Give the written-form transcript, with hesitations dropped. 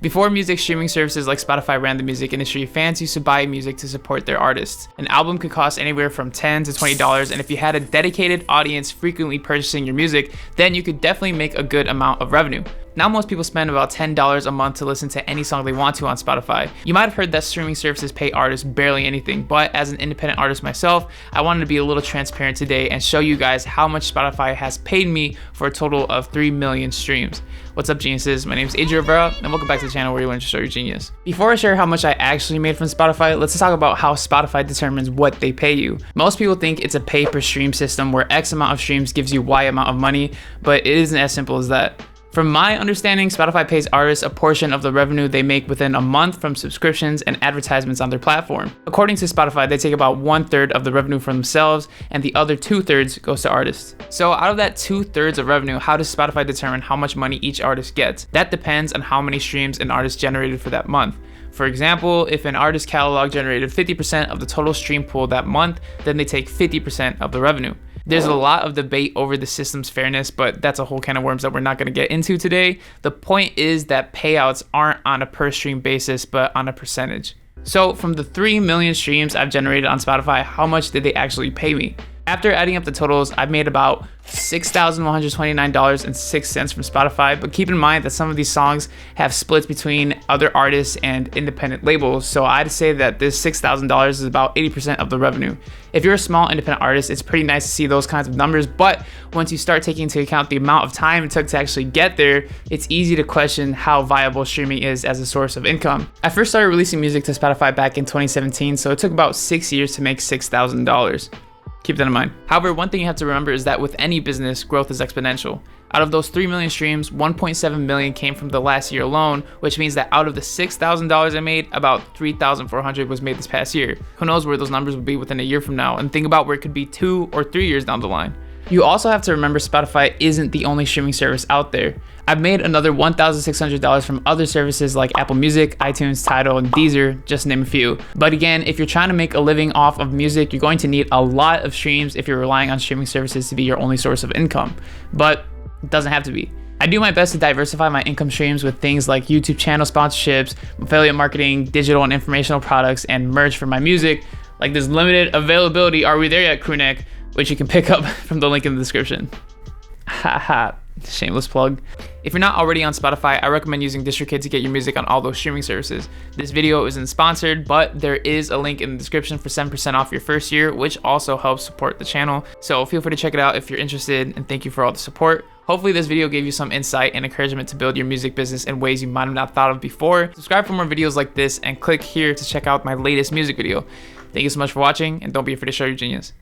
Before music streaming services like Spotify ran the music industry, fans used to buy music to support their artists. An album could cost anywhere from $10 to $20, and if you had a dedicated audience frequently purchasing your music, then you could definitely make a good amount of revenue. Now most people spend about $10 a month to listen to any song they want to on Spotify. You might have heard that streaming services pay artists barely anything, but as an independent artist myself, I wanted to be a little transparent today and show you guys how much Spotify has paid me for a total of 3 million streams. What's up, geniuses? My name is Adrian Rivera, and welcome back to the channel where you learn to show your genius. Before I share how much I actually made from Spotify, let's talk about how Spotify determines what they pay you. Most people think it's a pay per stream system where X amount of streams gives you Y amount of money, but it isn't as simple as that. From my understanding, Spotify pays artists a portion of the revenue they make within a month from subscriptions and advertisements on their platform. According to Spotify, they take about 1/3 of the revenue from themselves, and the other 2/3 goes to artists. So out of that 2/3 of revenue, how does Spotify determine how much money each artist gets? That depends on how many streams an artist generated for that month. For example, if an artist catalog generated 50% of the total stream pool that month, then they take 50% of the revenue. There's a lot of debate over the system's fairness, but that's a whole can of worms that we're not going to get into today. The point is that payouts aren't on a per stream basis, but on a percentage. So from the 3 million streams I've generated on Spotify, how much did they actually pay me? After adding up the totals, I've made about $6,129.06 from Spotify, but keep in mind that some of these songs have splits between other artists and independent labels, so I'd say that this $6,000 is about 80% of the revenue. If you're a small independent artist, it's pretty nice to see those kinds of numbers, but once you start taking into account the amount of time it took to actually get there, it's easy to question how viable streaming is as a source of income. I first started releasing music to Spotify back in 2017, so it took about 6 years to make $6,000. Keep that in mind. However, one thing you have to remember is that with any business, growth is exponential. Out of those 3 million streams, 1.7 million came from the last year alone, which means that out of the $6,000 I made, about $3,400 was made this past year. Who knows where those numbers will be within a year from now, and think about where it could be 2 or 3 years down the line. You also have to remember Spotify isn't the only streaming service out there. I've made another $1,600 from other services like Apple Music, iTunes, Tidal, and Deezer, just to name a few. But again, if you're trying to make a living off of music, you're going to need a lot of streams if you're relying on streaming services to be your only source of income. But it doesn't have to be. I do my best to diversify my income streams with things like YouTube channel sponsorships, affiliate marketing, digital and informational products, and merch for my music, like this limited availability Are We There Yet crew neck, which you can pick up from the link in the description. Haha. Shameless plug. If you're not already on Spotify, I recommend using DistroKid to get your music on all those streaming services. This video isn't sponsored, but there is a link in the description for 7% off your first year, which also helps support the channel. So feel free to check it out if you're interested, and thank you for all the support. Hopefully this video gave you some insight and encouragement to build your music business in ways you might have not thought of before. Subscribe for more videos like this and click here to check out my latest music video. Thank you so much for watching, and don't be afraid to show your genius.